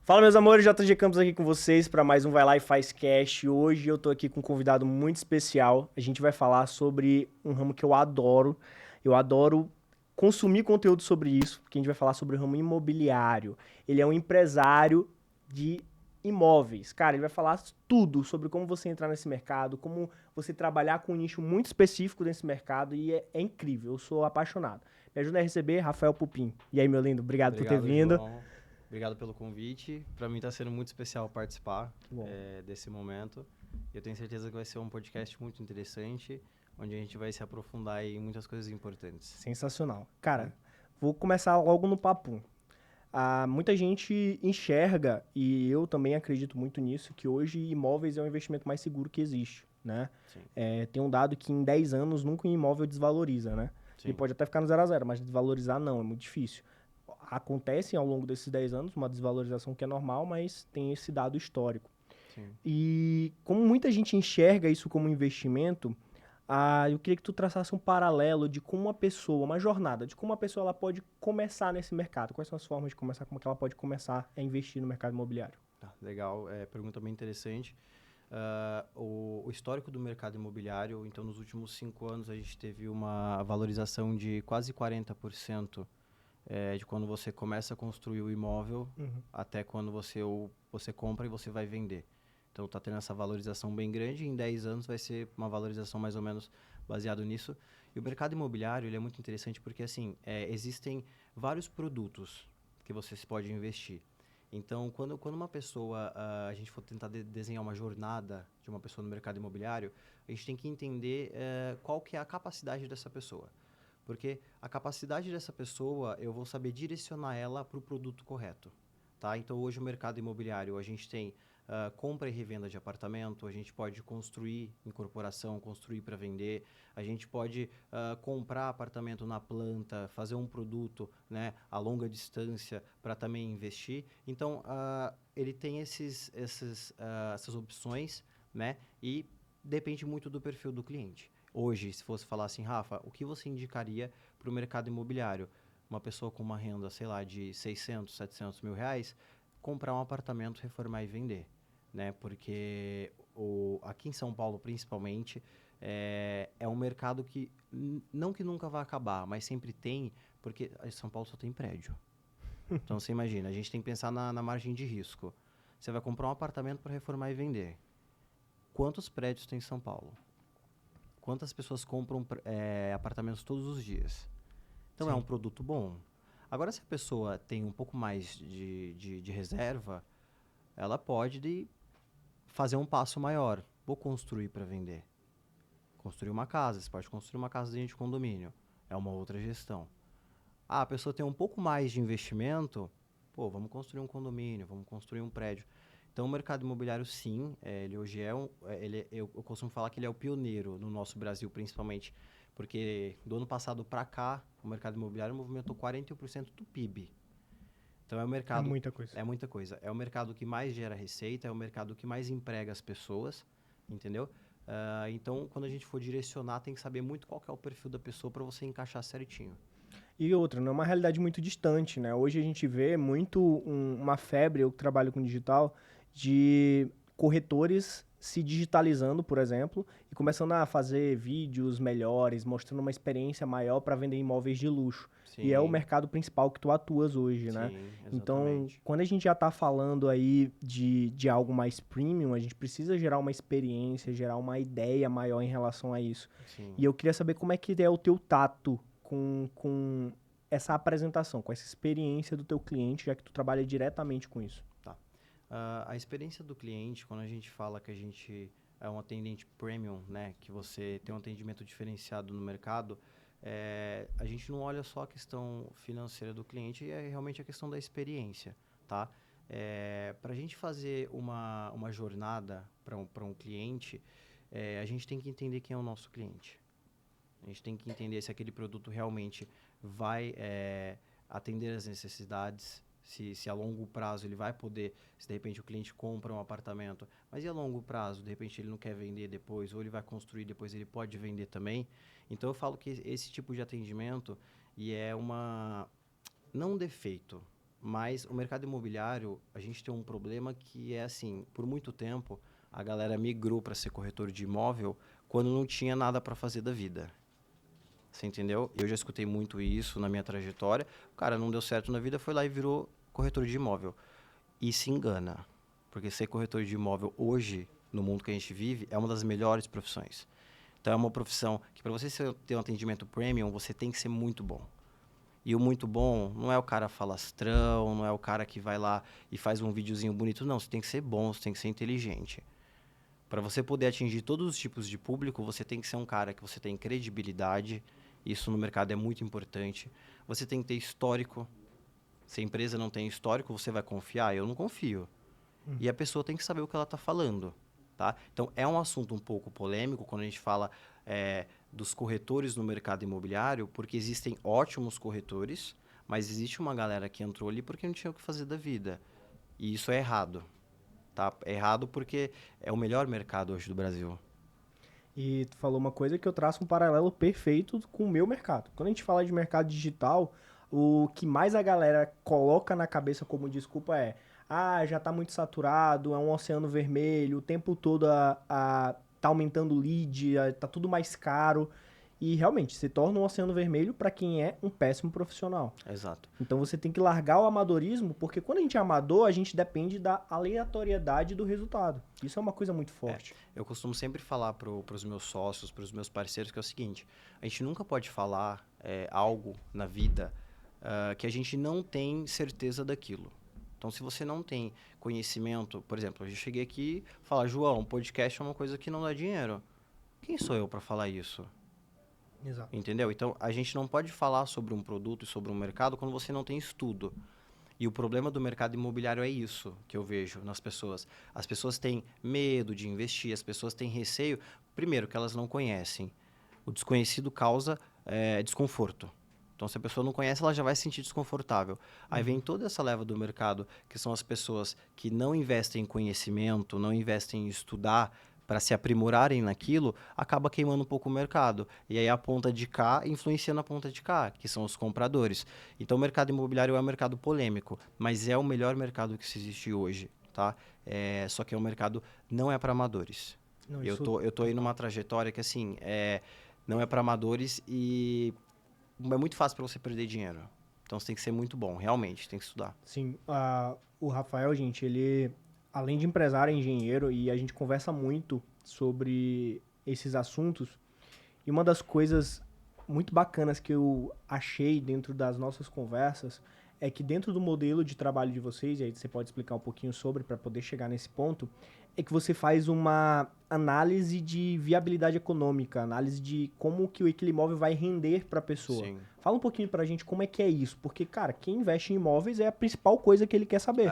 Fala, meus amores, JG Campos aqui com vocês para mais um Vai Lá e Faz Cash. Hoje eu tô aqui com um convidado muito especial. A gente vai falar sobre um ramo que eu adoro. Eu adoro consumir conteúdo sobre isso, porque a gente vai falar sobre o ramo imobiliário. Ele é um empresário de imóveis. Cara, ele vai falar tudo sobre como você entrar nesse mercado, como você trabalhar com um nicho muito específico nesse mercado e é incrível. Eu sou apaixonado. Me ajuda a receber, Rafael Pupim. E aí, meu lindo, obrigado por ter Obrigado, vindo. João. Obrigado pelo convite. Para mim está sendo muito especial participar Que bom. desse momento. Eu tenho certeza que vai ser um podcast muito interessante, onde a gente vai se aprofundar em muitas coisas importantes. Sensacional. Né? Cara, vou começar logo no papo. Muita gente enxerga, e eu também acredito muito nisso, que hoje imóveis é o investimento mais seguro que existe, né? Sim, Tem um dado que em 10 anos nunca um imóvel desvaloriza, né? Ele sim, pode até ficar no zero a zero, mas desvalorizar não, é muito difícil. Acontece ao longo desses 10 anos uma desvalorização que é normal, mas tem esse dado histórico. sim. E como muita gente enxerga isso como investimento, eu queria que tu traçasse um paralelo de como uma pessoa, uma jornada, de como uma pessoa ela pode começar nesse mercado. Quais são as formas de começar, como que ela pode começar a investir no mercado imobiliário? Tá, legal. Pergunta bem interessante. O histórico do mercado imobiliário, então, nos últimos 5 anos, a gente teve uma valorização de quase 40% de quando você começa a construir o imóvel Uhum. até quando você compra e você vai vender. Então está tendo essa valorização bem grande e em 10 anos vai ser uma valorização mais ou menos baseado nisso. E o mercado imobiliário ele é muito interessante porque assim, existem vários produtos que você pode investir. Então, quando uma pessoa, a gente for tentar desenhar uma jornada de uma pessoa no mercado imobiliário, a gente tem que entender qual que é a capacidade dessa pessoa. Porque a capacidade dessa pessoa, eu vou saber direcionar ela para o produto correto. Tá? Então, hoje o mercado imobiliário, a gente tem compra e revenda de apartamento, a gente pode construir incorporação, construir para vender, a gente pode comprar apartamento na planta, fazer um produto, né, a longa distância para também investir. Então, ele tem essas opções, né, e depende muito do perfil do cliente. Hoje, se fosse falar assim, Rafa, o que você indicaria para o mercado imobiliário? Uma pessoa com uma renda, sei lá, de 600, 700 mil reais, comprar um apartamento, reformar e vender, né? Porque aqui em São Paulo, principalmente, é um mercado que, não que nunca vai acabar, mas sempre tem, porque São Paulo só tem prédio. Então, você imagina, a gente tem que pensar na margem de risco. Você vai comprar um apartamento para reformar e vender. Quantos prédios tem em São Paulo? Quantas pessoas compram apartamentos todos os dias? Então, é um Sim. produto bom. Agora, se a pessoa tem um pouco mais de reserva, ela pode fazer um passo maior. Vou construir para vender. Construir uma casa. Você pode construir uma casa dentro de condomínio. É uma outra gestão. A pessoa tem um pouco mais de investimento. Pô, vamos construir um condomínio, vamos construir um prédio. Então, o mercado imobiliário, sim, ele hoje eu costumo falar que ele é o pioneiro no nosso Brasil, principalmente, porque do ano passado para cá, o mercado imobiliário movimentou 41% do PIB. Então, É muita coisa. é muita coisa. É o mercado que mais gera receita, é o mercado que mais emprega as pessoas, entendeu? Então, quando a gente for direcionar, tem que saber muito qual que é o perfil da pessoa para você encaixar certinho. E outra, não é uma realidade muito distante, né? Hoje a gente vê muito uma febre, eu que trabalho com digital, de corretores se digitalizando, por exemplo, e começando a fazer vídeos melhores, mostrando uma experiência maior para vender imóveis de luxo. E é o Sim, mercado principal que tu atuas hoje, né? sim, Então, exatamente. quando a gente já está falando aí de algo mais premium, a gente precisa gerar uma experiência, gerar uma ideia maior em relação a isso. E Sim, eu queria saber como é que é o teu tato com essa apresentação, com essa experiência do teu cliente, já que tu trabalha diretamente com isso. tá. A experiência do cliente, quando a gente fala que a gente é um atendente premium, né, que você tem um atendimento diferenciado no mercado, a gente não olha só a questão financeira do cliente, é realmente a questão da experiência, tá? Para a gente fazer uma jornada para um cliente, a gente tem que entender quem é o nosso cliente. A gente tem que entender se aquele produto realmente vai atender as necessidades, se a longo prazo ele vai poder, se de repente o cliente compra um apartamento, mas e a longo prazo, de repente ele não quer vender depois, ou ele vai construir depois, ele pode vender também. Então eu falo que esse tipo de atendimento e é não um defeito, Mas o mercado imobiliário, a gente tem um problema que é assim, por muito tempo, a galera migrou para ser corretor de imóvel quando não tinha nada para fazer da vida. Você entendeu? Eu já escutei muito isso na minha trajetória. O cara não deu certo na vida, foi lá e virou corretor de imóvel. E se engana. Porque ser corretor de imóvel hoje, no mundo que a gente vive, é uma das melhores profissões. Então é uma profissão que para você ter um atendimento premium, você tem que ser muito bom. E o muito bom não é o cara falastrão, não é o cara que vai lá e faz um videozinho bonito. Não, você tem que ser bom, você tem que ser inteligente. Para você poder atingir todos os tipos de público, você tem que ser um cara que você tem credibilidade. Isso no mercado é muito importante. Você tem que ter histórico. Se a empresa não tem histórico, você vai confiar? Eu não confio. E a pessoa tem que saber o que ela está falando. Tá? Então, é um assunto um pouco polêmico quando a gente fala dos corretores no mercado imobiliário, porque existem ótimos corretores, mas existe uma galera que entrou ali porque não tinha o que fazer da vida. E isso é errado. Tá? É errado porque é o melhor mercado hoje do Brasil. E tu falou uma coisa que eu traço um paralelo perfeito com o meu mercado. Quando a gente fala de mercado digital, o que mais a galera coloca na cabeça como desculpa é: ah, já tá muito saturado, é um oceano vermelho, o tempo todo tá aumentando o lead, tá tudo mais caro. E realmente se torna um oceano vermelho para quem é um péssimo profissional. Exato. Então você tem que largar o amadorismo, porque quando a gente é amador, a gente depende da aleatoriedade do resultado. Isso é uma coisa muito forte. Eu costumo sempre falar para os meus sócios, para os meus parceiros, que é o seguinte: a gente nunca pode falar algo na vida que a gente não tem certeza daquilo. Então, se você não tem conhecimento, por exemplo, eu já cheguei aqui e falar: João, podcast é uma coisa que não dá dinheiro. Quem sou eu para falar isso? Exato. Entendeu? Então, a gente não pode falar sobre um produto e sobre um mercado quando você não tem estudo. E o problema do mercado imobiliário é isso que eu vejo nas pessoas. As pessoas têm medo de investir, as pessoas têm receio, primeiro, que elas não conhecem. O desconhecido causa desconforto. Então, se a pessoa não conhece, ela já vai se sentir desconfortável. Aí vem toda essa leva do mercado, que são as pessoas que não investem em conhecimento, não investem em estudar para se aprimorarem naquilo, acaba queimando um pouco o mercado. E aí a ponta de cá influencia na ponta de cá, que são os compradores. Então o mercado imobiliário é um mercado polêmico, mas é o melhor mercado que se existe hoje, tá? Só que é um mercado, não é para amadores. Não, Eu tô aí numa trajetória que, assim, não é para amadores e é muito fácil para você perder dinheiro. Então você tem que ser muito bom, realmente, tem que estudar. sim, o Rafael, gente, ele, além de empresário, é engenheiro e a gente conversa muito sobre esses assuntos. E uma das coisas muito bacanas que eu achei dentro das nossas conversas é que dentro do modelo de trabalho de vocês, e aí você pode explicar um pouquinho sobre para poder chegar nesse ponto, é que você faz uma análise de viabilidade econômica, análise de como que aquele imóvel vai render para a pessoa. Sim. Fala um pouquinho pra gente como é que é isso, porque, cara, quem investe em imóveis é a principal coisa que ele quer saber.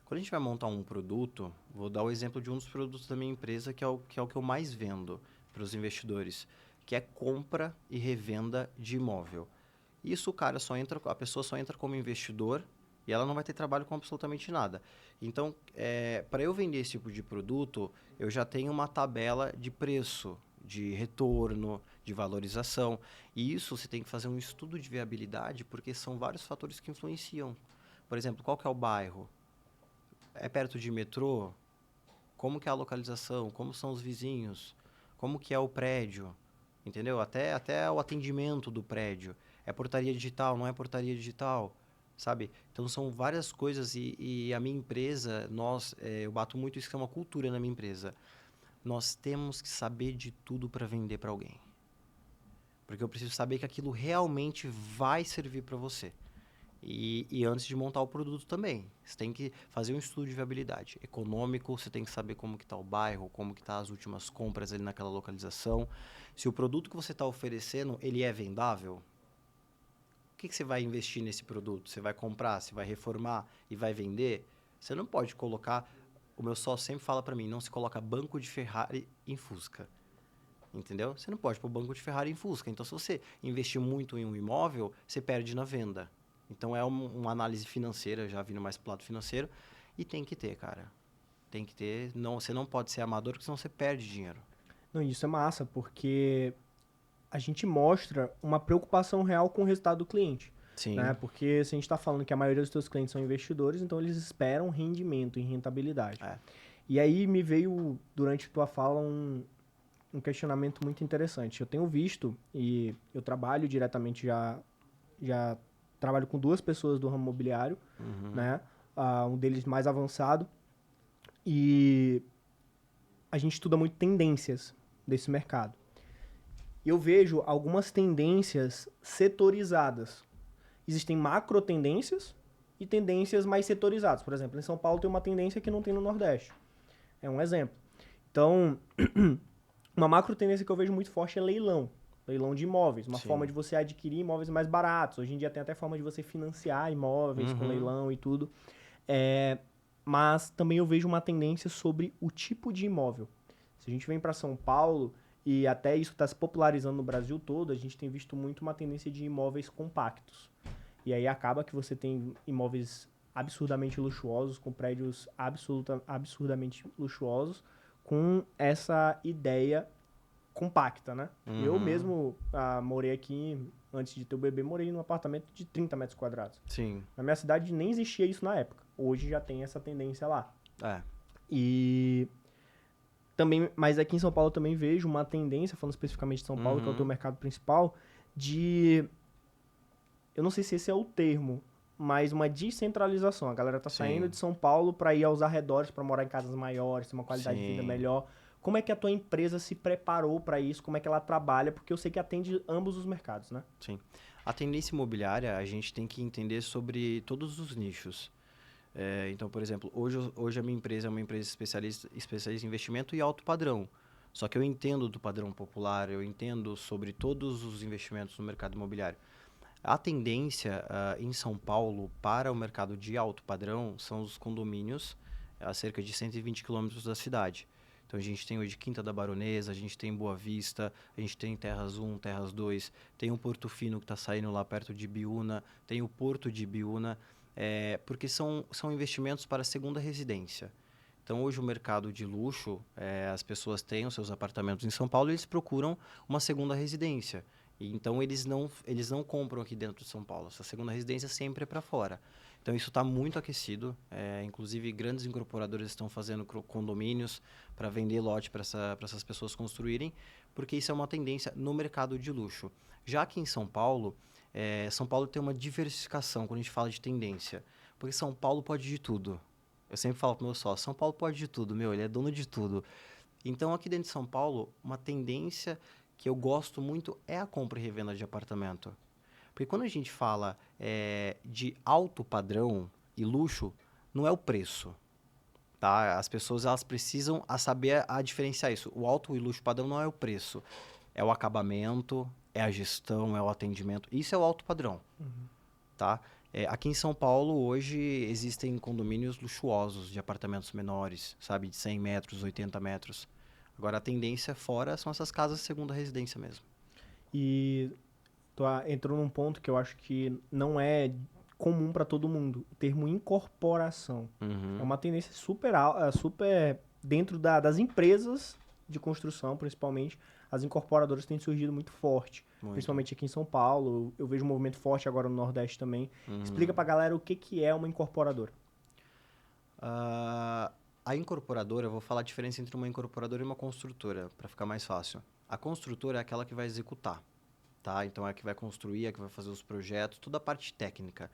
Quando a gente vai montar um produto, vou dar o exemplo de um dos produtos da minha empresa, que é o que eu mais vendo para os investidores, que é compra e revenda de imóvel. Isso, cara, a pessoa só entra como investidor e ela não vai ter trabalho com absolutamente nada. Então, para eu vender esse tipo de produto, eu já tenho uma tabela de preço, de retorno, de valorização. E isso você tem que fazer um estudo de viabilidade, porque são vários fatores que influenciam. Por exemplo, qual que é o bairro? É perto de metrô? Como que é a localização? Como são os vizinhos? Como que é o prédio? Entendeu? Até o atendimento do prédio. É portaria digital, não é portaria digital, sabe? Então são várias coisas e a minha empresa, eu bato muito isso que é uma cultura na minha empresa. Nós temos que saber de tudo para vender para alguém. Porque eu preciso saber que aquilo realmente vai servir para você. E antes de montar o produto também, você tem que fazer um estudo de viabilidade econômico, você tem que saber como que está o bairro, como que está as últimas compras ali naquela localização. Se o produto que você está oferecendo, ele é vendável, o que você vai investir nesse produto? Você vai comprar, você vai reformar e vai vender? Você não pode colocar, o meu sócio sempre fala para mim, não se coloca banco de Ferrari em Fusca. Entendeu? Você não pode pôr banco de Ferrari em Fusca. Então, se você investir muito em um imóvel, você perde na venda. Então, é uma análise financeira, já vindo mais pro lado financeiro, e tem que ter, cara. Tem que ter. Não, você não pode ser amador, porque senão você perde dinheiro. Não, isso é massa, porque a gente mostra uma preocupação real com o resultado do cliente. Sim. né? Porque se a gente está falando que a maioria dos teus clientes são investidores, então eles esperam rendimento e rentabilidade. É. E aí me veio, durante tua fala, um questionamento muito interessante. Eu tenho visto, e eu trabalho diretamente já trabalho com 2 pessoas do ramo imobiliário, né? Um deles mais avançado, e a gente estuda muito tendências desse mercado. E eu vejo algumas tendências setorizadas. Existem macro tendências e tendências mais setorizadas. Por exemplo, em São Paulo tem uma tendência que não tem no Nordeste. É um exemplo. Então, uma macro tendência que eu vejo muito forte é leilão. Leilão de imóveis. Uma Sim. forma de você adquirir imóveis mais baratos. Hoje em dia tem até forma de você financiar imóveis com leilão e tudo. Mas também eu vejo uma tendência sobre o tipo de imóvel. Se a gente vem para São Paulo, e até isso está se popularizando no Brasil todo, a gente tem visto muito uma tendência de imóveis compactos. E aí acaba que você tem imóveis absurdamente luxuosos, com prédios absurdamente luxuosos, com essa ideia compacta, né? Eu mesmo morei aqui, antes de ter o bebê, morei num apartamento de 30 metros quadrados. Sim. Na minha cidade nem existia isso na época. Hoje já tem essa tendência lá. É. E também, mas aqui em São Paulo eu também vejo uma tendência, falando especificamente de São Paulo, que é o teu mercado principal, de... Eu não sei se esse é o termo, mas uma descentralização. A galera tá saindo de São Paulo para ir aos arredores, para morar em casas maiores, ter uma qualidade de vida melhor. Como é que a tua empresa se preparou para isso? Como é que ela trabalha? Porque eu sei que atende ambos os mercados, né? Sim. A tendência imobiliária, a gente tem que entender sobre todos os nichos. Então, por exemplo, hoje a minha empresa é uma empresa especialista em investimento e alto padrão. Só que eu entendo do padrão popular, eu entendo sobre todos os investimentos no mercado imobiliário. A tendência em São Paulo para o mercado de alto padrão são os condomínios a cerca de 120 quilômetros da cidade. Então, a gente tem hoje Quinta da Baronesa, a gente tem Boa Vista, a gente tem Terras 1, Terras 2, tem o Porto Fino que está saindo lá perto de Biúna, tem o Porto de Biúna, porque são investimentos para segunda residência. Então, hoje o mercado de luxo, as pessoas têm os seus apartamentos em São Paulo e eles procuram uma segunda residência. Então, eles não compram aqui dentro de São Paulo. Essa segunda residência sempre é para fora. Então, isso está muito aquecido. Inclusive, grandes incorporadores estão fazendo condomínios para vender lote para essas pessoas construírem, porque isso é uma tendência no mercado de luxo. Já que em São Paulo tem uma diversificação quando a gente fala de tendência. Porque São Paulo pode de tudo. Eu sempre falo para o meu sócio, São Paulo pode de tudo, ele é dono de tudo. Então, aqui dentro de São Paulo, uma tendência que eu gosto muito é a compra e revenda de apartamento. Porque quando a gente fala de alto padrão e luxo, não é o preço. Tá? As pessoas elas precisam saber diferenciar isso. O alto e luxo padrão não é o preço. É o acabamento, é a gestão, é o atendimento. Isso é o alto padrão. Tá? Aqui em São Paulo, hoje, existem condomínios luxuosos de apartamentos menores, sabe? De 100 metros, 80 metros. Agora, a tendência fora são essas casas de segunda residência mesmo. E tu entrou num ponto que eu acho que não é comum para todo mundo. O termo incorporação. É uma tendência super dentro das empresas de construção, principalmente. As incorporadoras têm surgido muito forte. Principalmente aqui em São Paulo. Eu vejo um movimento forte agora no Nordeste também. Explica pra galera o que é uma incorporadora. A incorporadora, eu vou falar a diferença entre uma incorporadora e uma construtora, para ficar mais fácil. A construtora é aquela que vai executar, tá? Então, é a que vai construir, é a que vai fazer os projetos, toda a parte técnica.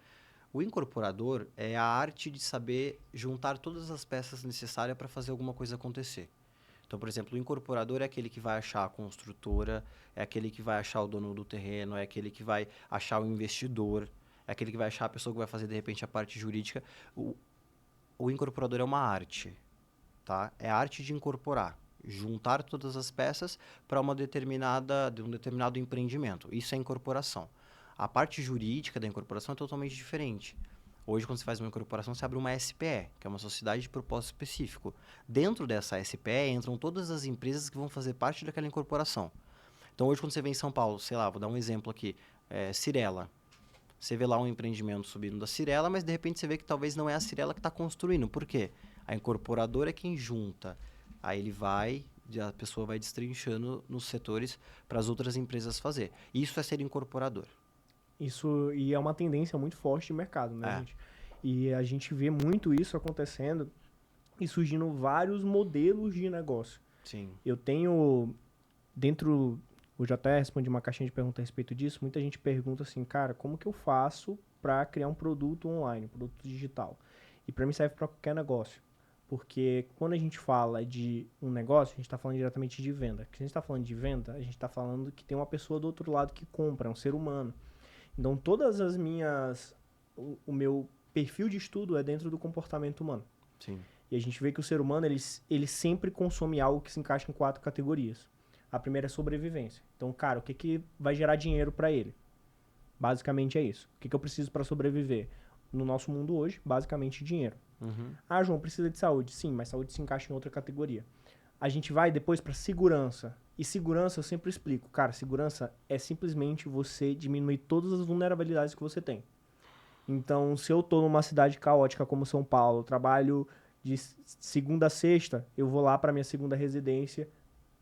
O incorporador é a arte de saber juntar todas as peças necessárias para fazer alguma coisa acontecer. Então, por exemplo, o incorporador é aquele que vai achar a construtora, é aquele que vai achar o dono do terreno, é aquele que vai achar o investidor, é aquele que vai achar a pessoa que vai fazer, de repente, a parte jurídica. O incorporador é uma arte, tá? É a arte de incorporar, juntar todas as peças para um determinado empreendimento. Isso é incorporação. A parte jurídica da incorporação é totalmente diferente. Hoje, quando você faz uma incorporação, você abre uma SPE, que é uma sociedade de propósito específico. Dentro dessa SPE entram todas as empresas que vão fazer parte daquela incorporação. Então, hoje, quando você vem em São Paulo, sei lá, vou dar um exemplo aqui, Cirela. Você vê lá um empreendimento subindo da Cirela, mas de repente você vê que talvez não é a Cirela que está construindo. Por quê? A incorporadora é quem junta. Aí a pessoa vai destrinchando nos setores para as outras empresas fazer. Isso é ser incorporador. Isso e é uma tendência muito forte de mercado, né, É, gente? E a gente vê muito isso acontecendo e surgindo vários modelos de negócio. sim. Eu tenho dentro, eu já até respondi uma caixinha de perguntas a respeito disso. Muita gente pergunta assim, cara, como que eu faço para criar um produto online, um produto digital? E para mim serve para qualquer negócio. Porque quando a gente fala de um negócio, a gente está falando diretamente de venda. Se a gente está falando de venda, a gente está falando que tem uma pessoa do outro lado que compra, é um ser humano. Então, todas as minhas. O meu perfil de estudo é dentro do comportamento humano. Sim. E a gente vê que o ser humano, ele sempre consome algo que se encaixa em 4 categorias. A primeira é sobrevivência. Então, cara, o que, que vai gerar dinheiro para ele? Basicamente é isso. O que, que eu preciso para sobreviver? No nosso mundo hoje, basicamente dinheiro. Uhum. Ah, João, precisa de saúde. Sim, mas saúde se encaixa em outra categoria. A gente vai depois para segurança. E segurança eu sempre explico. Cara, segurança é simplesmente você diminuir todas as vulnerabilidades que você tem. Então, se eu tô numa cidade caótica como São Paulo, trabalho de segunda a sexta, eu vou lá para minha segunda residência,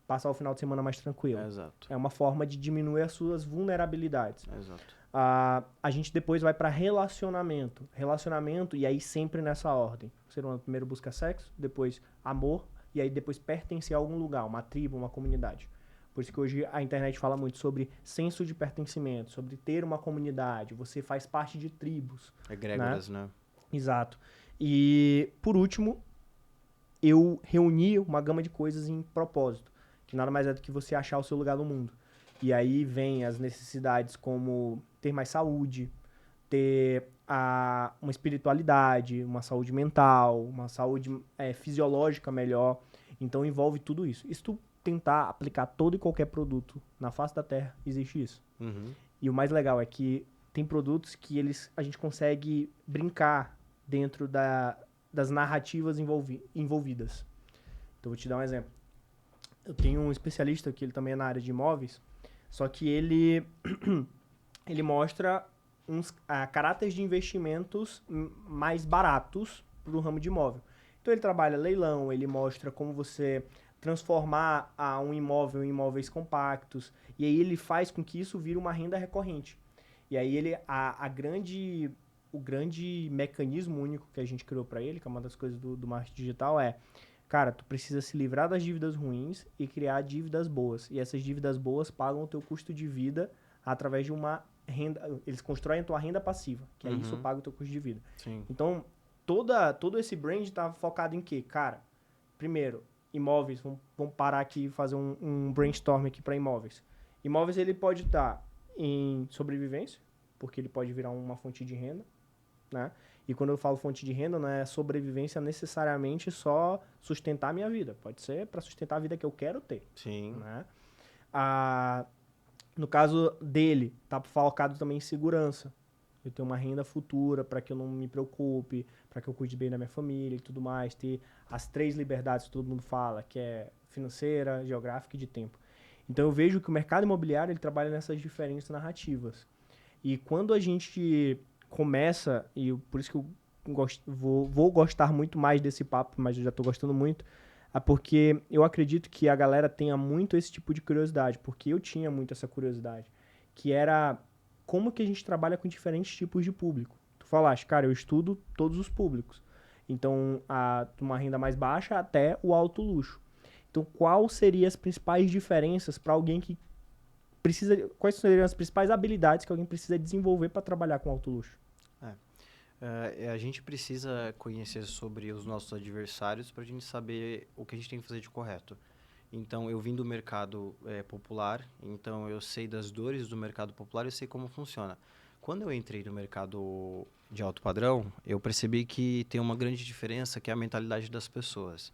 passar o final de semana mais tranquilo. Exato. É uma forma de diminuir as suas vulnerabilidades. Exato. A gente depois vai para relacionamento. Relacionamento, e aí sempre nessa ordem. O ser humano primeiro busca sexo, depois amor, e aí depois pertencer a algum lugar, uma tribo, uma comunidade. Por isso que hoje a internet fala muito sobre senso de pertencimento, sobre ter uma comunidade, você faz parte de tribos, né? Egrégoras, né? Exato. E, por último, eu reuni uma gama de coisas em propósito, que nada mais é do que você achar o seu lugar no mundo. E aí vem as necessidades como ter mais saúde, ter uma espiritualidade, uma saúde mental, uma saúde fisiológica melhor. Então envolve tudo isso. E se tu tentar aplicar todo e qualquer produto na face da Terra, existe isso. Uhum. E o mais legal é que tem produtos que a gente consegue brincar dentro das narrativas envolvidas. Então, vou te dar um exemplo. Eu tenho um especialista que ele também é na área de imóveis, só que ele mostra uns caráteres de investimentos mais baratos para o ramo de imóvel. Então, ele trabalha leilão, ele mostra como você transformar um imóvel em imóveis compactos, e aí ele faz com que isso vire uma renda recorrente. E aí o grande mecanismo único que a gente criou para ele, que é uma das coisas do marketing digital, cara, tu precisa se livrar das dívidas ruins e criar dívidas boas. E essas dívidas boas pagam o teu custo de vida através de uma renda. Eles constroem a tua renda passiva, que aí isso Uhum. paga o teu custo de vida. Sim. Então, todo esse brand tá focado em quê? Cara, primeiro, imóveis. Vamos parar aqui e fazer um brainstorm aqui para imóveis. Imóveis ele pode estar em sobrevivência, porque ele pode virar uma fonte de renda, né? E quando eu falo fonte de renda, não é sobrevivência necessariamente só sustentar a minha vida. Pode ser para sustentar a vida que eu quero ter, Sim. né? Ah, no caso dele, tá focado também em segurança. Eu tenho uma renda futura para que eu não me preocupe, para que eu cuide bem da minha família e tudo mais. Ter as 3 liberdades que todo mundo fala, que é financeira, geográfica e de tempo. Então eu vejo que o mercado imobiliário ele trabalha nessas diferentes narrativas. E quando a gente começa, por isso que eu vou gostar muito mais desse papo, mas eu já estou gostando muito, porque eu acredito que a galera tenha muito esse tipo de curiosidade, porque eu tinha muito essa curiosidade, que era como que a gente trabalha com diferentes tipos de público. Tu falaste, cara, eu estudo todos os públicos. Então, uma renda mais baixa até o alto luxo. Então, qual seriam as principais diferenças para alguém que precisa, quais seriam as principais habilidades que alguém precisa desenvolver para trabalhar com alto luxo? A gente precisa conhecer sobre os nossos adversários para a gente saber o que a gente tem que fazer de correto. Então, eu vim do mercado popular, então eu sei das dores do mercado popular e sei como funciona. Quando eu entrei no mercado de alto padrão, eu percebi que tem uma grande diferença, que é a mentalidade das pessoas.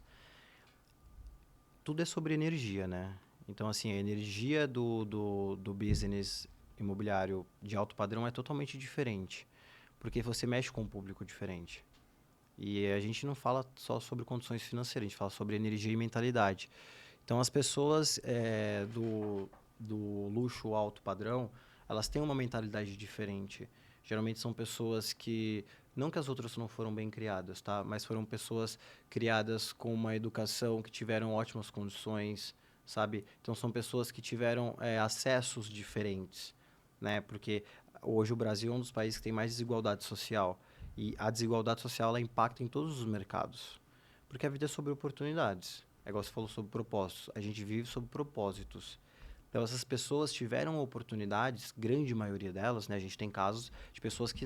Tudo é sobre energia, né? Então, assim, a energia do business imobiliário de alto padrão é totalmente diferente, porque você mexe com um público diferente. E a gente não fala só sobre condições financeiras, a gente fala sobre energia e mentalidade. Então, as pessoas do luxo alto padrão, elas têm uma mentalidade diferente. Geralmente são pessoas que, não que as outras não foram bem criadas, tá? Mas foram pessoas criadas com uma educação, que tiveram ótimas condições, sabe? Então, são pessoas que tiveram acessos diferentes, né? Porque hoje o Brasil é um dos países que tem mais desigualdade social. E a desigualdade social, ela impacta em todos os mercados. Porque a vida é sobre oportunidades. É igual você falou sobre propósitos. A gente vive sobre propósitos. Então, essas pessoas tiveram oportunidades, grande maioria delas, né? A gente tem casos de pessoas que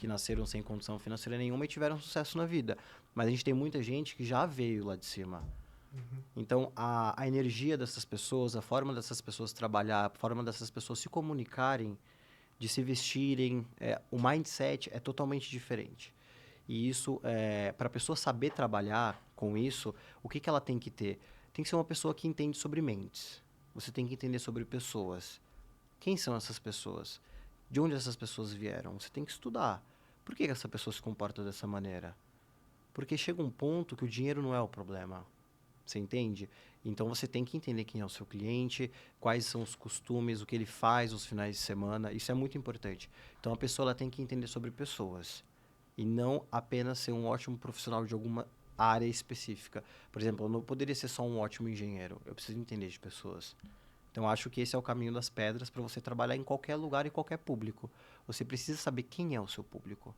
nasceram sem condição financeira nenhuma e tiveram sucesso na vida. Mas a gente tem muita gente que já veio lá de cima. Então, a energia dessas pessoas, a forma dessas pessoas trabalhar, a forma dessas pessoas se comunicarem, de se vestirem, o mindset é totalmente diferente. E isso, para a pessoa saber trabalhar com isso, o que ela tem que ter? Tem que ser uma pessoa que entende sobre mentes. Você tem que entender sobre pessoas. Quem são essas pessoas? De onde essas pessoas vieram? Você tem que estudar. Por que essa pessoa se comporta dessa maneira? Porque chega um ponto que o dinheiro não é o problema. Você entende? Então você tem que entender quem é o seu cliente, quais são os costumes, o que ele faz nos finais de semana. Isso é muito importante. Então a pessoa ela tem que entender sobre pessoas e não apenas ser um ótimo profissional de alguma área específica. Por exemplo, eu não poderia ser só um ótimo engenheiro. Eu preciso entender de pessoas. Então acho que esse é o caminho das pedras para você trabalhar em qualquer lugar e qualquer público. Você precisa saber quem é o seu público.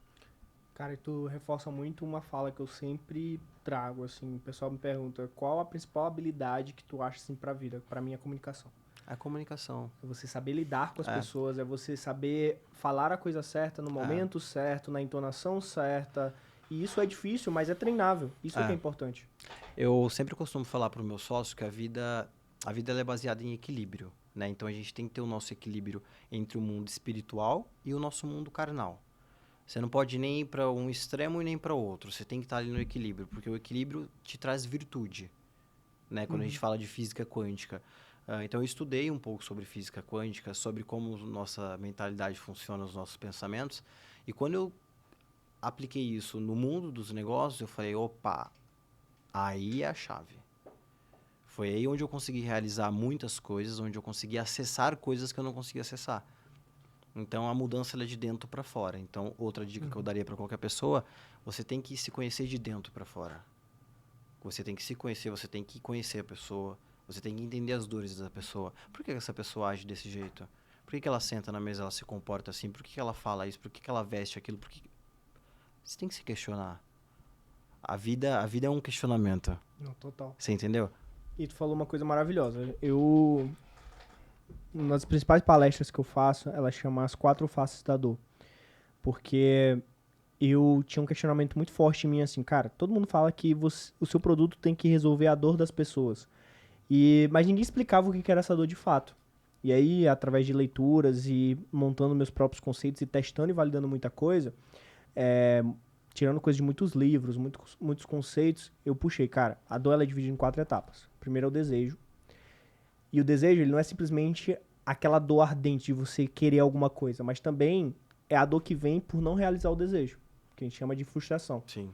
Cara, e tu reforça muito uma fala que eu sempre trago, assim, o pessoal me pergunta, qual a principal habilidade que tu acha, assim, pra vida? Pra mim, é a comunicação. A comunicação. É você saber lidar com as É. pessoas, é você saber falar a coisa certa no É. momento certo, na entonação certa. E isso é difícil, mas é treinável. Isso é que é importante. Eu sempre costumo falar para o meu sócio que a vida ela é baseada em equilíbrio, né? Então a gente tem que ter o nosso equilíbrio entre o mundo espiritual e o nosso mundo carnal. Você não pode nem ir para um extremo e nem para outro. Você tem que estar ali no equilíbrio, porque o equilíbrio te traz virtude, né? Quando a gente fala de física quântica. Então eu estudei um pouco sobre física quântica, sobre como nossa mentalidade funciona, os nossos pensamentos. E quando eu apliquei isso no mundo dos negócios, eu falei, opa, aí é a chave. Foi aí onde eu consegui realizar muitas coisas, onde eu consegui acessar coisas que eu não conseguia acessar. Então, a mudança ela é de dentro para fora. Então, outra dica que eu daria para qualquer pessoa, você tem que se conhecer de dentro para fora. Você tem que se conhecer, você tem que conhecer a pessoa, você tem que entender as dores da pessoa. Por que essa pessoa age desse jeito? Por que ela senta na mesa, ela se comporta assim? Por que ela fala isso? Por que ela veste aquilo? Você tem que se questionar. A vida é um questionamento. Não, total. Você entendeu? E tu falou uma coisa maravilhosa. Uma das principais palestras que eu faço, ela chama As Quatro Faces da Dor. Porque eu tinha um questionamento muito forte em mim, assim, cara, todo mundo fala que o seu produto tem que resolver a dor das pessoas. Mas ninguém explicava o que era essa dor de fato. E aí, através de leituras e montando meus próprios conceitos e testando e validando muita coisa, tirando coisa de muitos livros, muitos conceitos, eu puxei, cara, a dor ela é dividida em 4 etapas. Primeiro é o desejo. E o desejo, ele não é simplesmente aquela dor ardente de você querer alguma coisa, mas também é a dor que vem por não realizar o desejo, que a gente chama de frustração. Sim.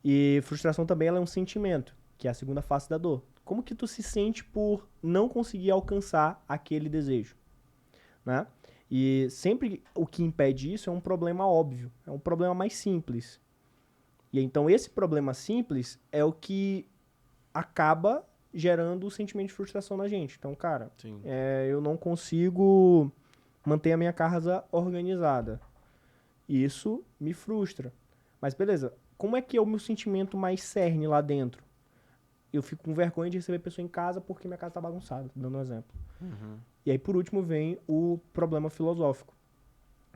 E frustração também ela é um sentimento, que é a segunda face da dor. Como que tu se sente por não conseguir alcançar aquele desejo, né? E sempre o que impede isso é um problema óbvio, é um problema mais simples. E então esse problema simples é o que acaba gerando o sentimento de frustração na gente. Então, cara, eu não consigo manter a minha casa organizada. Isso me frustra. Mas beleza, como é que é o meu sentimento mais cerne lá dentro? Eu fico com vergonha de receber pessoa em casa porque minha casa tá bagunçada, dando um exemplo. E aí, por último, vem o problema filosófico,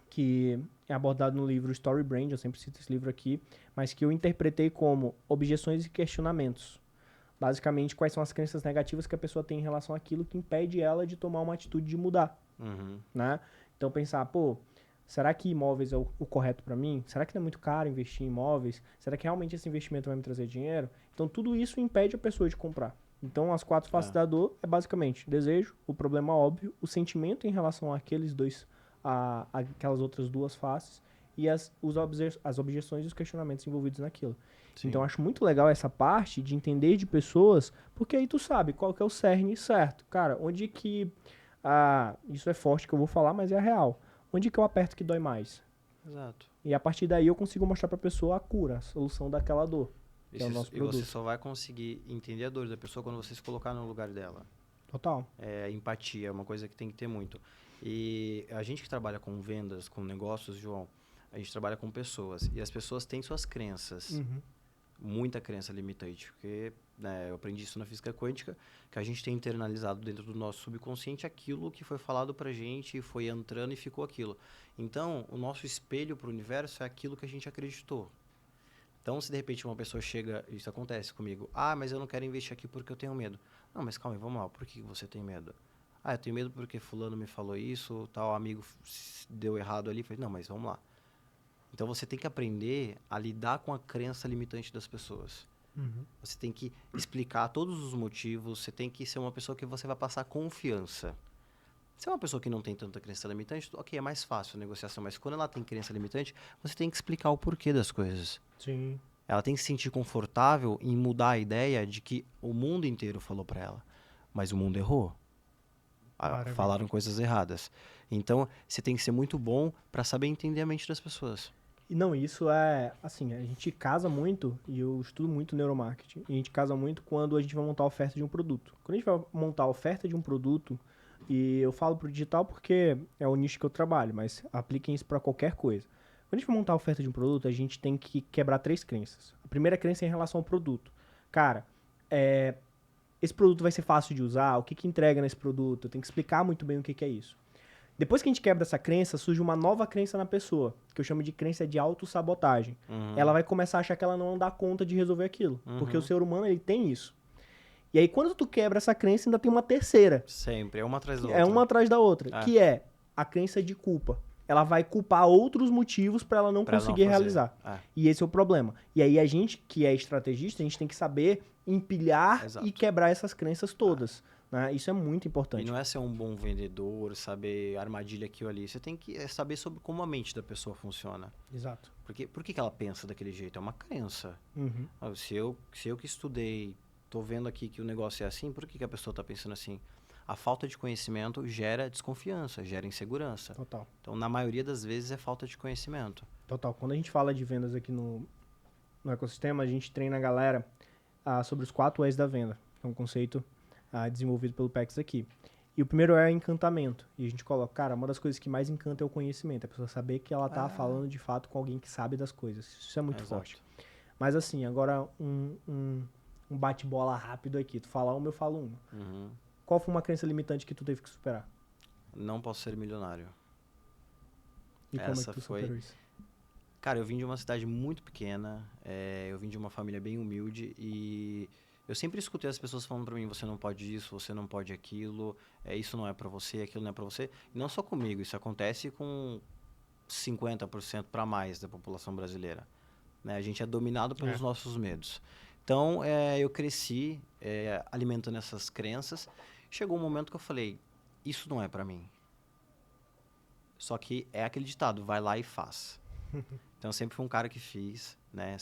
que é abordado no livro Story Brand, eu sempre cito esse livro aqui, mas que eu interpretei como objeções e questionamentos. Basicamente, quais são as crenças negativas que a pessoa tem em relação àquilo que impede ela de tomar uma atitude de mudar, né? Então, pensar, pô, será que imóveis é o correto para mim? Será que não é muito caro investir em imóveis? Será que realmente esse investimento vai me trazer dinheiro? Então, tudo isso impede a pessoa de comprar. Então, as 4 faces da dor é basicamente desejo, o problema óbvio, o sentimento em relação àqueles aquelas outras 2 faces e as objeções e os questionamentos envolvidos naquilo. Sim. Então, eu acho muito legal essa parte de entender de pessoas, porque aí tu sabe qual que é o cerne certo. Cara, onde que... isso é forte que eu vou falar, mas é real. Onde que eu aperto que dói mais? Exato. E a partir daí eu consigo mostrar pra pessoa a cura, a solução daquela dor. Que é o nosso produto. E você só vai conseguir entender a dor da pessoa quando você se colocar no lugar dela. Total. Empatia é uma coisa que tem que ter muito. E a gente que trabalha com vendas, com negócios, João, a gente trabalha com pessoas. E as pessoas têm suas crenças. Uhum. Muita crença limitante. Porque né, eu aprendi isso na física quântica, que a gente tem internalizado dentro do nosso subconsciente aquilo que foi falado pra gente, foi entrando e ficou aquilo. Então, o nosso espelho pro universo é aquilo que a gente acreditou. Então, se de repente uma pessoa chega, isso acontece comigo, mas eu não quero investir aqui porque eu tenho medo. Não, mas calma aí, vamos lá, por que você tem medo? Eu tenho medo porque fulano me falou isso, tal amigo deu errado ali. Falei, não, mas vamos lá. Então, você tem que aprender a lidar com a crença limitante das pessoas. Uhum. Você tem que explicar todos os motivos, você tem que ser uma pessoa que você vai passar confiança. Se é uma pessoa que não tem tanta crença limitante, ok, é mais fácil a negociação, mas quando ela tem crença limitante, você tem que explicar o porquê das coisas. Sim. Ela tem que se sentir confortável em mudar a ideia de que o mundo inteiro falou para ela, mas o mundo errou. Maravilha. Falaram coisas erradas. Então, você tem que ser muito bom para saber entender a mente das pessoas. E não, isso é, assim, a gente casa muito, e eu estudo muito neuromarketing, e a gente casa muito quando a gente vai montar a oferta de um produto. Quando a gente vai montar a oferta de um produto, e eu falo pro digital porque é o nicho que eu trabalho, mas apliquem isso para qualquer coisa. Quando a gente vai montar a oferta de um produto, a gente tem que quebrar 3 crenças. A primeira crença é em relação ao produto. Cara, esse produto vai ser fácil de usar, o que que entrega nesse produto, eu tenho que explicar muito bem o que que é isso. Depois que a gente quebra essa crença, surge uma nova crença na pessoa, que eu chamo de crença de autossabotagem. Ela vai começar a achar que ela não dá conta de resolver aquilo, porque o ser humano ele tem isso. E aí quando tu quebra essa crença, ainda tem uma terceira. Sempre, é uma atrás da É outra. uma atrás da outra, que é a crença de culpa. Ela vai culpar outros motivos para ela não Pra ela não conseguir fazer. realizar. E esse é o problema. E aí a gente, que é estrategista, a gente tem que saber empilhar Exato. e quebrar essas crenças todas. Né? Isso é muito E importante. não é ser um bom vendedor, saber armadilha aqui ou ali. Você tem que saber sobre como a mente da pessoa funciona. Exato. Porque, por que que ela pensa daquele jeito? É uma crença. Uhum. Se eu que estudei, tô vendo aqui que o negócio é assim, por que que a pessoa tá pensando assim? A falta de conhecimento gera desconfiança, gera insegurança. Total. Então, na maioria das vezes, é falta de conhecimento. Total. Quando a gente fala de vendas aqui no ecossistema, a gente treina a galera sobre os 4 E's da venda. É um conceito desenvolvido pelo PEX aqui. E o primeiro é encantamento. E a gente coloca, cara, uma das coisas que mais encanta é o conhecimento. A pessoa saber que ela tá falando de fato com alguém que sabe das coisas. Isso é muito forte. Mas assim, agora um bate-bola rápido aqui. Tu fala uma, eu falo uma. Uhum. Qual foi uma crença limitante que tu teve que superar? Não posso ser milionário. E como é Essa que tu foi- superou isso? Cara, eu vim de uma cidade muito pequena, eu vim de uma família bem humilde e eu sempre escutei as pessoas falando pra mim, você não pode isso, você não pode aquilo, isso não é pra você, aquilo não é pra você. E não só comigo, isso acontece com 50% pra mais da população brasileira. Né? A gente é dominado pelos nossos medos. Então, eu cresci alimentando essas crenças. Chegou um momento que eu falei, isso não é pra mim. Só que é aquele ditado, vai lá e faz. Então, eu sempre fui um cara que fiz, né?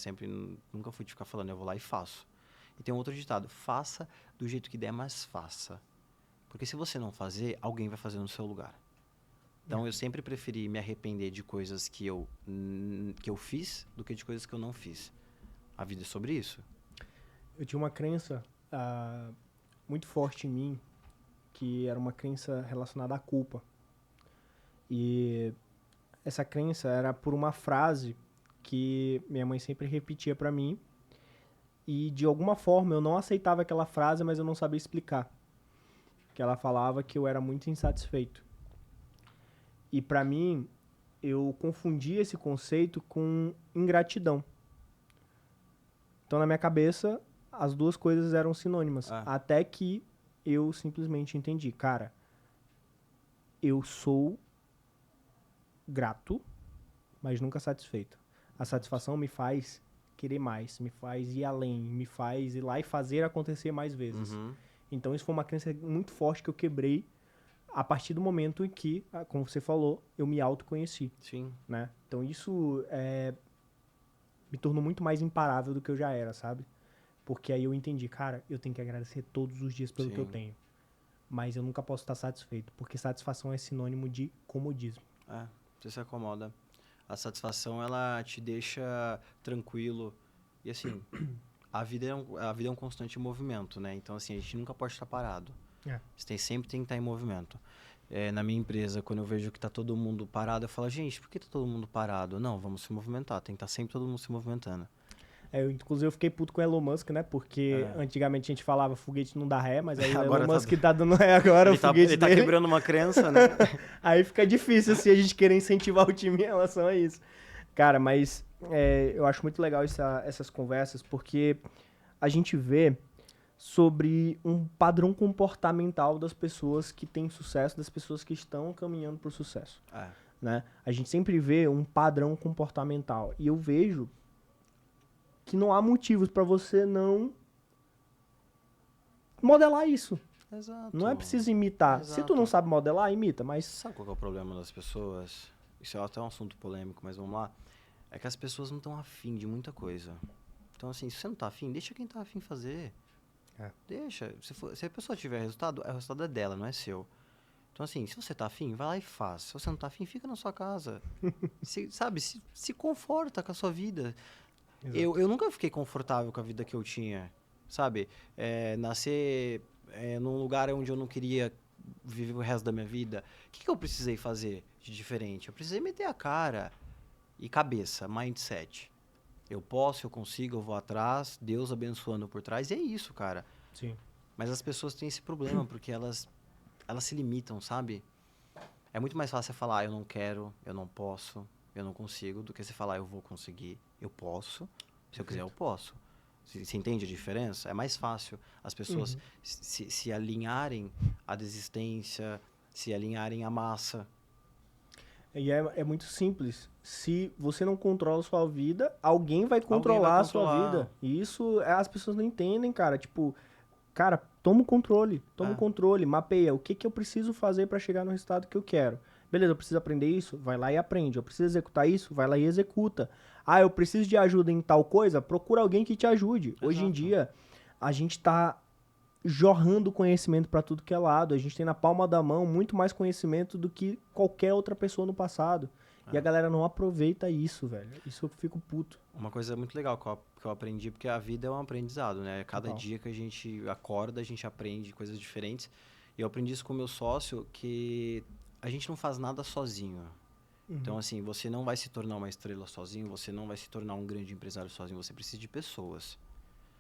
Nunca fui de ficar falando, eu vou lá e faço. E tem um outro ditado, faça do jeito que der, mas faça. Porque se você não fazer, alguém vai fazer no seu lugar. Então, eu sempre preferi me arrepender de coisas que eu fiz do que de coisas que eu não fiz. A vida é sobre isso. Eu tinha uma crença muito forte em mim, que era uma crença relacionada à culpa. E essa crença era por uma frase que minha mãe sempre repetia pra mim. E de alguma forma eu não aceitava aquela frase, mas eu não sabia explicar. Que ela falava que eu era muito insatisfeito. E pra mim, eu confundia esse conceito com ingratidão. Então na minha cabeça, as duas coisas eram sinônimas. Até que eu simplesmente entendi, cara, eu sou grato, mas nunca satisfeito. A satisfação me faz querer mais, me faz ir além, me faz ir lá e fazer acontecer mais vezes. Então isso foi uma crença muito forte que eu quebrei a partir do momento em que, como você falou, eu me autoconheci. Sim. Né? Então isso me tornou muito mais imparável do que eu já era, sabe? Porque aí eu entendi, cara, eu tenho que agradecer todos os dias pelo que eu tenho. Mas eu nunca posso estar satisfeito, porque satisfação é sinônimo de comodismo. Você se acomoda. A satisfação, ela te deixa tranquilo. E assim, a vida é um constante movimento, né? Então, assim, a gente nunca pode estar parado. Você sempre tem que estar em movimento. Na minha empresa, quando eu vejo que tá todo mundo parado, eu falo, gente, por que tá todo mundo parado? Não, vamos se movimentar, tem que estar sempre todo mundo se movimentando. Inclusive, eu fiquei puto com o Elon Musk, né? Porque É. antigamente a gente falava foguete não dá ré, mas aí o Elon Agora tá, Musk tá dando ré agora, o foguete ele tá dele. quebrando uma crença, né? Aí fica difícil, assim, a gente querer incentivar o time em relação a isso. Cara, mas eu acho muito legal essas conversas, porque a gente vê sobre um padrão comportamental das pessoas que têm sucesso, das pessoas que estão caminhando para o sucesso, É. né? A gente sempre vê um padrão comportamental. E eu vejo que não há motivos para você não modelar isso. Exato. Não é preciso imitar. Se tu não Exato. sabe modelar, imita, mas... Sabe qual que é o problema das pessoas? Isso é até um assunto polêmico, mas vamos lá. É que as pessoas não estão afim de muita coisa. Então, assim, se você não tá afim, deixa quem tá afim fazer. É. Deixa. Se a pessoa tiver resultado, o resultado é dela, não é seu. Então, assim, se você tá afim, vai lá e faz. Se você não tá afim, fica na sua casa. Se conforta com a sua vida. Eu nunca fiquei confortável com a vida que eu tinha, sabe? Nascer num lugar onde eu não queria viver o resto da minha vida. O que eu precisei fazer de diferente? Eu precisei meter a cara e cabeça, mindset. Eu posso, eu consigo, eu vou atrás, Deus abençoando por trás, e é isso, cara. Sim. Mas as pessoas têm esse problema, porque elas se limitam, sabe? É muito mais fácil você falar, eu não quero, eu não posso, eu não consigo, do que você falar, eu vou conseguir, eu posso, se eu quiser eu posso. Você entende a diferença? É mais fácil as pessoas se alinharem à desistência, se alinharem à massa. E é muito simples. Se você não controla a sua vida, alguém vai Alguém vai controlar a sua controlar. vida. E isso as pessoas não entendem, cara. Tipo, cara, toma o controle. Toma o controle, mapeia. O que que eu preciso fazer pra chegar no resultado que eu quero? Beleza, eu preciso aprender isso? Vai lá e aprende. Eu preciso executar isso? Vai lá e executa. Ah, eu preciso de ajuda em tal coisa? Procura alguém que te ajude. Hoje em Exato. dia, a gente tá jorrando conhecimento para tudo que é lado. A gente tem na palma da mão muito mais conhecimento do que qualquer outra pessoa no passado. E a galera não aproveita isso, velho. Isso eu fico puto. Uma coisa muito legal que eu aprendi, porque a vida é um aprendizado, né? Cada Total. dia que a gente acorda, a gente aprende coisas diferentes. E eu aprendi isso com o meu sócio, que a gente não faz nada sozinho. Então, assim, você não vai se tornar uma estrela sozinho, você não vai se tornar um grande empresário sozinho, você precisa de pessoas.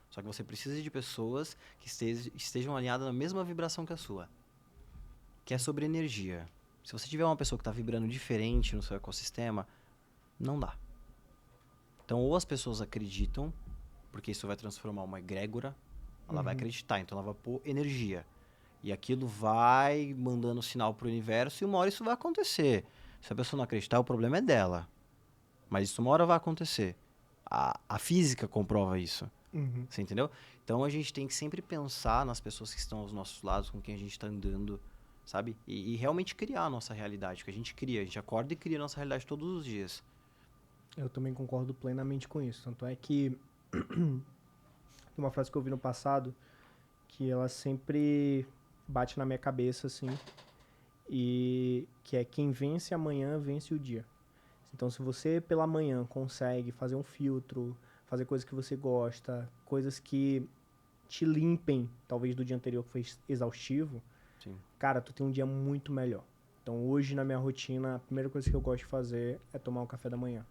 Só que você precisa de pessoas que estejam alinhadas na mesma vibração que a sua. Que é sobre energia. Se você tiver uma pessoa que está vibrando diferente no seu ecossistema, não dá. Então, ou as pessoas acreditam, porque isso vai transformar uma egrégora, ela vai acreditar, então ela vai pôr energia. E aquilo vai mandando sinal para o universo e uma hora isso vai acontecer. Se a pessoa não acreditar, o problema é dela. Mas isso uma hora vai acontecer. A física comprova isso. Você entendeu? Então a gente tem que sempre pensar nas pessoas que estão aos nossos lados, com quem a gente está andando, sabe? E realmente criar a nossa realidade, que a gente acorda e cria a nossa realidade todos os dias. Eu também concordo plenamente com isso. Tanto é que tem uma frase que eu vi no passado que ela sempre bate na minha cabeça, assim, e que é quem vence amanhã vence o dia. Então, se você pela manhã consegue fazer um filtro, fazer coisas que você gosta, coisas que te limpem, talvez do dia anterior que foi exaustivo, Sim. cara, tu tem um dia muito melhor. Então, hoje na minha rotina, a primeira coisa que eu gosto de fazer é tomar um café da manhã.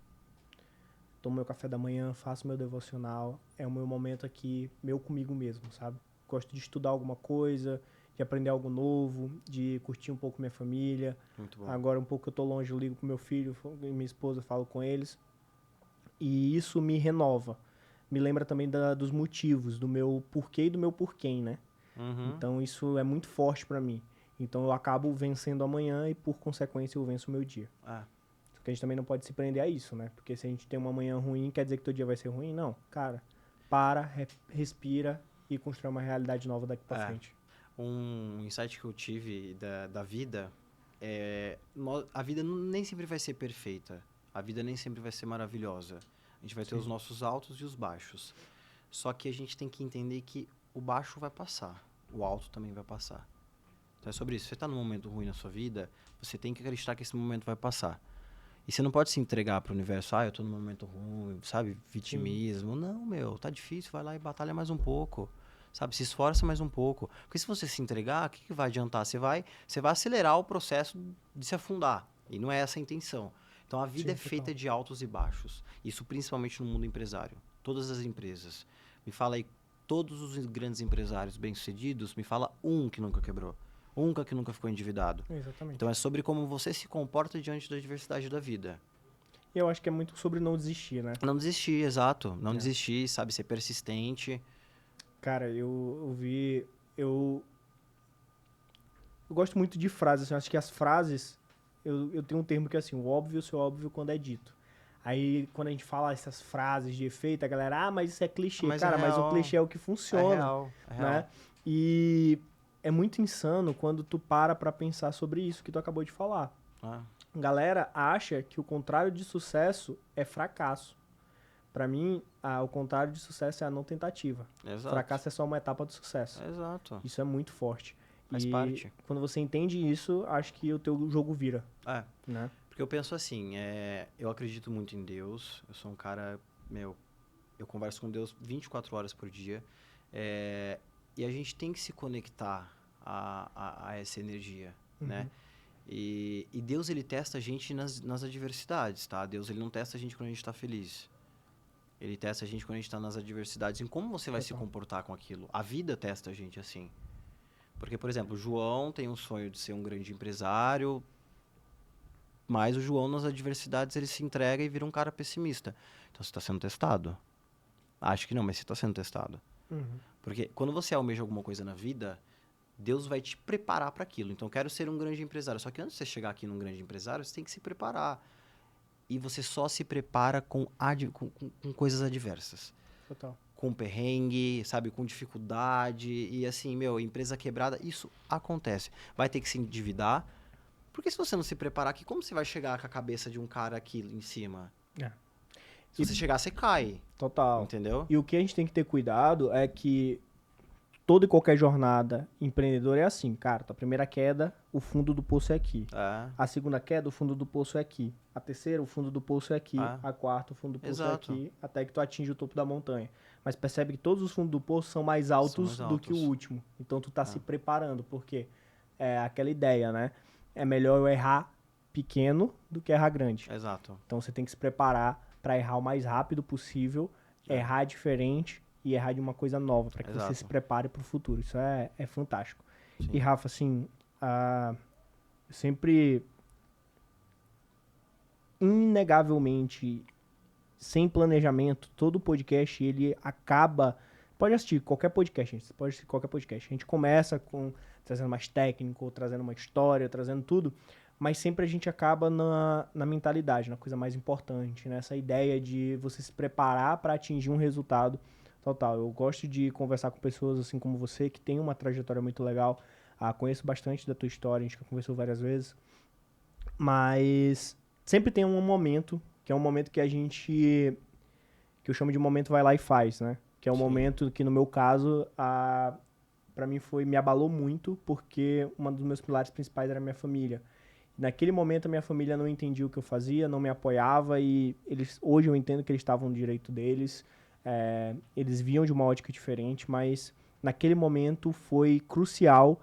Tomo meu café da manhã, faço meu devocional, é o meu momento aqui, meu comigo mesmo, sabe? Gosto de estudar alguma coisa, de aprender algo novo, de curtir um pouco minha família. Muito bom. Agora, um pouco que eu tô longe, eu ligo pro meu filho e minha esposa, falo com eles. E isso me renova. Me lembra também dos motivos, do meu porquê e do meu porquê, né? Então, isso é muito forte pra mim. Então, eu acabo vencendo amanhã e, por consequência, eu venço o meu dia. Só que a gente também não pode se prender a isso, né? Porque se a gente tem uma manhã ruim, quer dizer que teu dia vai ser ruim? Não. Cara, respira e constrói uma realidade nova daqui pra frente. Um insight que eu tive da vida é... A vida nem sempre vai ser perfeita. A vida nem sempre vai ser maravilhosa. A gente vai ter os nossos altos e os baixos. Só que a gente tem que entender que o baixo vai passar. O alto também vai passar. Então é sobre isso. Você está num momento ruim na sua vida, você tem que acreditar que esse momento vai passar. E você não pode se entregar para o universo, eu tô num momento ruim, sabe? Vitimismo. Não, meu, tá difícil, vai lá e batalha mais um pouco. sabe? Se esforça mais um pouco. Porque se você se entregar, o que, que vai adiantar? Você vai acelerar o processo de se afundar. E não é essa a intenção. Então, a vida Sim, é total. feita de altos e baixos. Isso principalmente no mundo empresário. Todas as empresas. Me fala aí, todos os grandes empresários bem-sucedidos, me fala um que nunca quebrou. Um que nunca ficou endividado. Exatamente. Então, é sobre como você se comporta diante da adversidade da vida. E eu acho que é muito sobre não desistir, né? Não desistir, exato. Não É. desistir, sabe? Ser persistente. Cara, eu vi. Eu gosto muito de frases, assim, eu acho que as frases. Eu tenho um termo que é assim, o óbvio só é óbvio quando é dito. Aí, quando a gente fala essas frases de efeito, a galera, mas isso é clichê. Mas é Cara, mas o real. clichê é o que É funciona, real. É real. né? E é muito insano quando tu pra pensar sobre isso que tu acabou de falar. Ah, A galera acha que o contrário de sucesso é fracasso. Pra mim, o contrário de sucesso é a não tentativa. exato. Fracasso é só uma etapa do sucesso. Exato. Isso é muito forte. Faz E parte. quando você entende isso, acho que o teu jogo vira, É. né? Porque eu penso assim, eu acredito muito em Deus. Eu sou um cara, eu converso com Deus 24 horas por dia. E a gente tem que se conectar a essa energia, né? E Deus, ele testa a gente nas adversidades, tá? Deus, ele não testa a gente quando a gente tá feliz. Ele testa a gente quando a gente tá nas adversidades, em como você vai se Total. comportar com aquilo. A vida testa a gente assim. Porque, por exemplo, o João tem um sonho de ser um grande empresário, mas o João, nas adversidades, ele se entrega e vira um cara pessimista. Então, você está sendo testado. Acho que não, mas você está sendo testado. Uhum. Porque quando você almeja alguma coisa na vida, Deus vai te preparar para aquilo. Então, eu quero ser um grande empresário. Só que antes de você chegar aqui num grande empresário, você tem que se preparar. E você só se prepara com coisas adversas. Total. Com perrengue, sabe? Com dificuldade. E assim, empresa quebrada, isso acontece. Vai ter que se endividar. Porque se você não se preparar aqui, como você vai chegar com a cabeça de um cara aqui em cima? É. Se você chegar, você cai. Total. Entendeu? E o que a gente tem que ter cuidado é que toda e qualquer jornada empreendedora é assim, cara. Tua primeira queda, o fundo do poço é aqui. É. A segunda queda, o fundo do poço é aqui. A terceira, o fundo do poço é aqui. É. A quarta, o fundo do poço Exato. é aqui. Até que tu atinge o topo da montanha. Mas percebe que todos os fundos do poço são mais altos, mais do que o altos. último. Então tu tá se preparando, porque é aquela ideia, né? É melhor eu errar pequeno do que errar grande. Exato. Então você tem que se preparar para errar o mais rápido possível, errar diferente e errar de uma coisa nova, para que você Exato. se prepare para o futuro. Isso é fantástico. Sim. E Rafa, assim, eu sempre, inegavelmente, sem planejamento, todo podcast ele acaba. Pode assistir qualquer podcast, gente. Você pode assistir qualquer podcast. A gente começa com trazendo mais técnico, trazendo uma história, trazendo tudo, mas sempre a gente acaba na mentalidade, na coisa mais importante, né? Essa ideia de você se preparar para atingir um resultado total. Eu gosto de conversar com pessoas assim como você, que tem uma trajetória muito legal. Conheço bastante da tua história, a gente já conversou várias vezes, mas sempre tem um momento, que é um momento que a gente, que eu chamo de momento vai lá e faz, né? Que é um Sim. momento que, no meu caso, para mim me abalou muito, porque um dos meus pilares principais era a minha família. Naquele momento, a minha família não entendia o que eu fazia, não me apoiava, e hoje eu entendo que eles estavam no direito deles, eles viam de uma ótica diferente, mas naquele momento foi crucial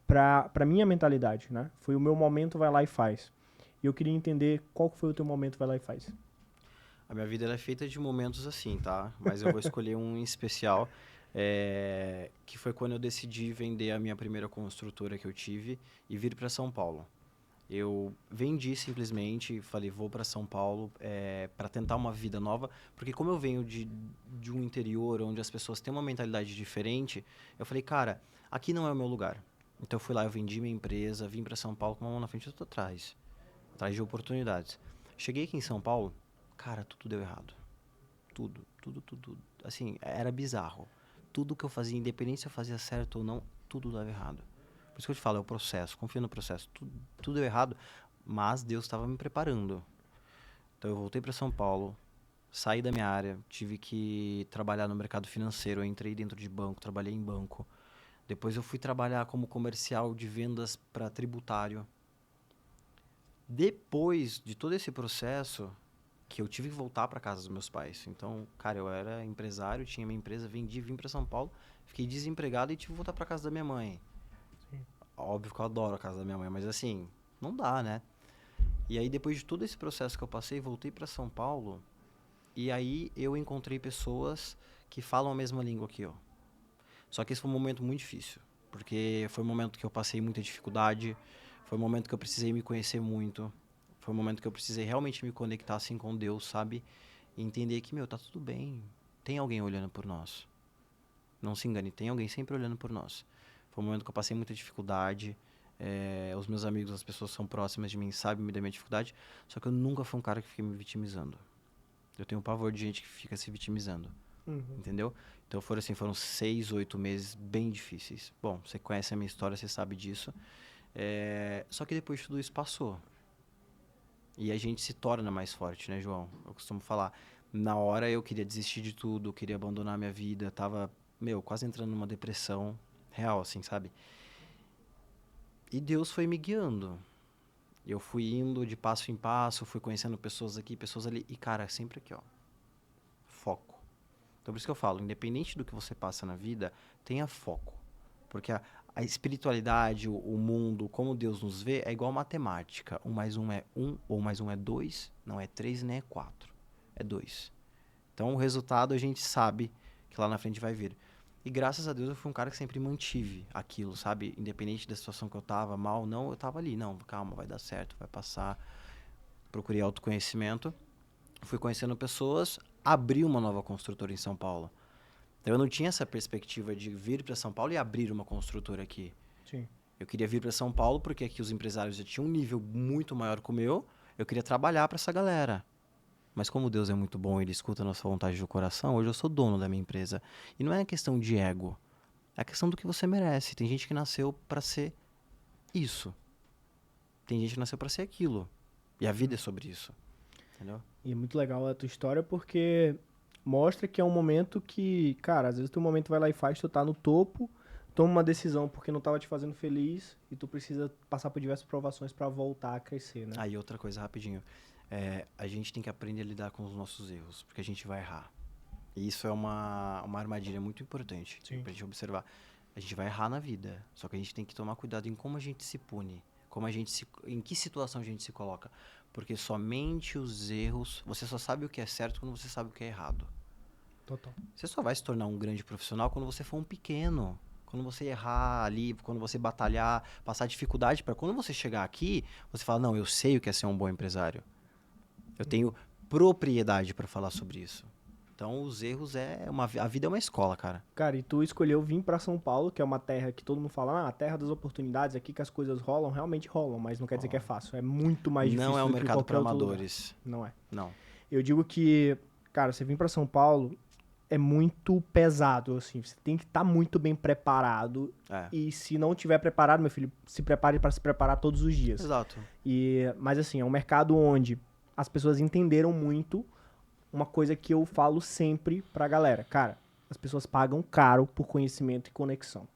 para minha mentalidade, né? Foi o meu momento vai lá e faz. E eu queria entender qual foi o teu momento vai lá e faz. A minha vida ela é feita de momentos assim, tá? Mas eu vou escolher um em especial, que foi quando eu decidi vender a minha primeira construtora que eu tive e vir para São Paulo. Eu vendi simplesmente, falei, vou para São Paulo para tentar uma vida nova, porque como eu venho de um interior onde as pessoas têm uma mentalidade diferente, eu falei, cara, aqui não é o meu lugar. Então eu fui lá, eu vendi minha empresa, vim para São Paulo com uma mão na frente e outra atrás de oportunidades. Cheguei aqui em São Paulo, cara, tudo deu errado. Tudo. Assim, era bizarro. Tudo que eu fazia, independente se eu fazia certo ou não, tudo dava errado. Por isso que eu te falo, é o processo, confia no processo. Tudo deu errado, mas Deus estava me preparando. Então eu voltei para São Paulo, saí da minha área, tive que trabalhar no mercado financeiro, eu entrei dentro de banco, trabalhei em banco. Depois eu fui trabalhar como comercial de vendas para tributário. Depois de todo esse processo, que eu tive que voltar para casa dos meus pais. Então, cara, eu era empresário, tinha minha empresa, vendi, vim para São Paulo, fiquei desempregado e tive que voltar para casa da minha mãe. Sim. Óbvio que eu adoro a casa da minha mãe, mas assim, não dá, né? E aí, depois de todo esse processo que eu passei, voltei para São Paulo, e aí eu encontrei pessoas que falam a mesma língua que eu. Só que esse foi um momento muito difícil, porque foi um momento que eu passei muita dificuldade, foi um momento que eu precisei me conhecer muito, foi um momento que eu precisei realmente me conectar assim com Deus, sabe? E entender que, meu, tá tudo bem, tem alguém olhando por nós. Não se engane, tem alguém sempre olhando por nós. Foi um momento que eu passei muita dificuldade, os meus amigos, as pessoas que são próximas de mim sabem da minha dificuldade, só que eu nunca fui um cara que fiquei me vitimizando. Eu tenho um pavor de gente que fica se vitimizando. Uhum. Entendeu? Então foram 6, 8 meses bem difíceis. Bom, você conhece a minha história, você sabe disso. Só que depois de tudo isso passou. E a gente se torna mais forte, né, João? Eu costumo falar. Na hora eu queria desistir de tudo, eu queria abandonar minha vida. Tava, quase entrando numa depressão real, assim, sabe? E Deus foi me guiando. Eu fui indo de passo em passo, fui conhecendo pessoas aqui, pessoas ali. E, cara, sempre aqui, ó. Foco. Então, por isso que eu falo, independente do que você passa na vida, tenha foco. Porque a espiritualidade, o mundo, como Deus nos vê, é igual matemática. 1 mais 1 é 1, ou mais 1 é 2, não é 3 nem é 4. É 2. Então, o resultado a gente sabe que lá na frente vai vir. E graças a Deus eu fui um cara que sempre mantive aquilo, sabe? Independente da situação que eu tava, mal, não, eu tava ali. Não, calma, vai dar certo, vai passar. Procurei autoconhecimento. Fui conhecendo pessoas, abri uma nova construtora em São Paulo. Então eu não tinha essa perspectiva de vir para São Paulo e abrir uma construtora aqui. Sim. Eu queria vir para São Paulo porque aqui os empresários já tinham um nível muito maior que o meu. Eu queria trabalhar para essa galera. Mas como Deus é muito bom e Ele escuta a nossa vontade do coração, hoje eu sou dono da minha empresa. E não é questão de ego. É questão do que você merece. Tem gente que nasceu para ser isso. Tem gente que nasceu para ser aquilo. E a vida é sobre isso. Entendeu? E é muito legal a tua história porque mostra que é um momento que, cara, às vezes tu momento vai lá e faz, tu tá no topo, toma uma decisão porque não tava te fazendo feliz e tu precisa passar por diversas provações pra voltar a crescer, né? Aí outra coisa rapidinho. A gente tem que aprender a lidar com os nossos erros, porque a gente vai errar. E isso é uma armadilha muito importante Sim. pra gente observar. A gente vai errar na vida, só que a gente tem que tomar cuidado em como a gente se pune, em que situação a gente se coloca. Porque somente os erros, você só sabe o que é certo quando você sabe o que é errado. Total. Você só vai se tornar um grande profissional quando você for um pequeno. Quando você errar ali, quando você batalhar, passar dificuldade para quando você chegar aqui, você fala, não, eu sei o que é ser um bom empresário. Eu tenho propriedade para falar sobre isso. Então, os erros a vida é uma escola, cara. Cara, e tu escolheu vir pra São Paulo, que é uma terra que todo mundo fala, a terra das oportunidades, aqui que as coisas rolam, realmente rolam, mas não quer dizer que é fácil. É muito mais Não difícil é um do que mercado qualquer para outro lugar. amadores. Não é. Não. Eu digo que, cara, você vir pra São Paulo é muito pesado, assim. Você tem que estar muito bem preparado. É. E se não tiver preparado, meu filho, se prepare para se preparar todos os dias. Exato. Mas assim, é um mercado onde as pessoas entenderam muito uma coisa que eu falo sempre pra galera. Cara, as pessoas pagam caro por conhecimento e conexão.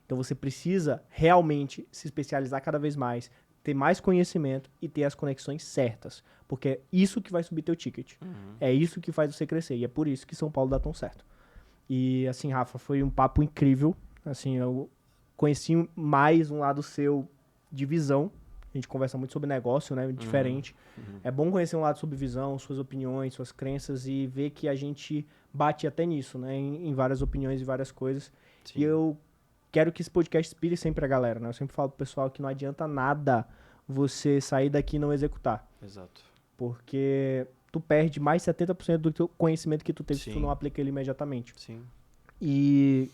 Então você precisa realmente se especializar cada vez mais, ter mais conhecimento e ter as conexões certas. Porque é isso que vai subir teu ticket. É isso que faz você crescer. E é por isso que São Paulo dá tão certo. E assim, Rafa, foi um papo incrível. Assim, eu conheci mais um lado seu de visão. A gente conversa muito sobre negócio, né? Diferente. É bom conhecer um lado sobre visão, suas opiniões, suas crenças e ver que a gente bate até nisso, né? Em várias opiniões e várias coisas. Sim. E eu quero que esse podcast inspire sempre a galera, né? Eu sempre falo pro pessoal que não adianta nada você sair daqui e não executar. Exato. Porque tu perde mais 70% do teu conhecimento que tu teve se tu Sim. não aplica ele imediatamente. Sim. E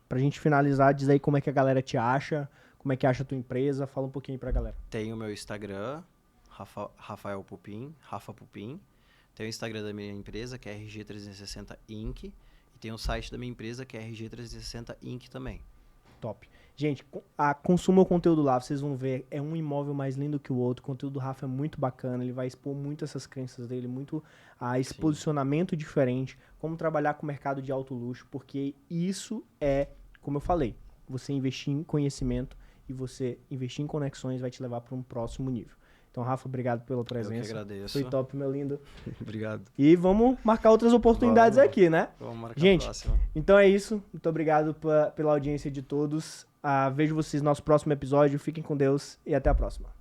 pra gente finalizar, diz aí como é que a galera te acha, como é que acha a tua empresa, fala um pouquinho aí pra galera. Tem o meu Instagram, Rafael Pupim, Rafa Pupim. Tem o Instagram da minha empresa, que é RG360 Inc. E tem o site da minha empresa, que é RG360 Inc. também. Top. Gente, consuma o conteúdo lá, vocês vão ver, é um imóvel mais lindo que o outro, o conteúdo do Rafa é muito bacana, ele vai expor muito essas crenças dele, muito esse Sim. posicionamento diferente, como trabalhar com o mercado de alto luxo, porque isso é, como eu falei, você investir em conhecimento e você investir em conexões vai te levar para um próximo nível. Então, Rafa, obrigado pela Eu que presença. agradeço. Foi top, meu lindo. Obrigado. E vamos marcar outras oportunidades Vamos. aqui, né? Vamos marcar Gente, a próxima. então é isso. Muito obrigado pela audiência de todos. Vejo vocês no nosso próximo episódio. Fiquem com Deus e até a próxima.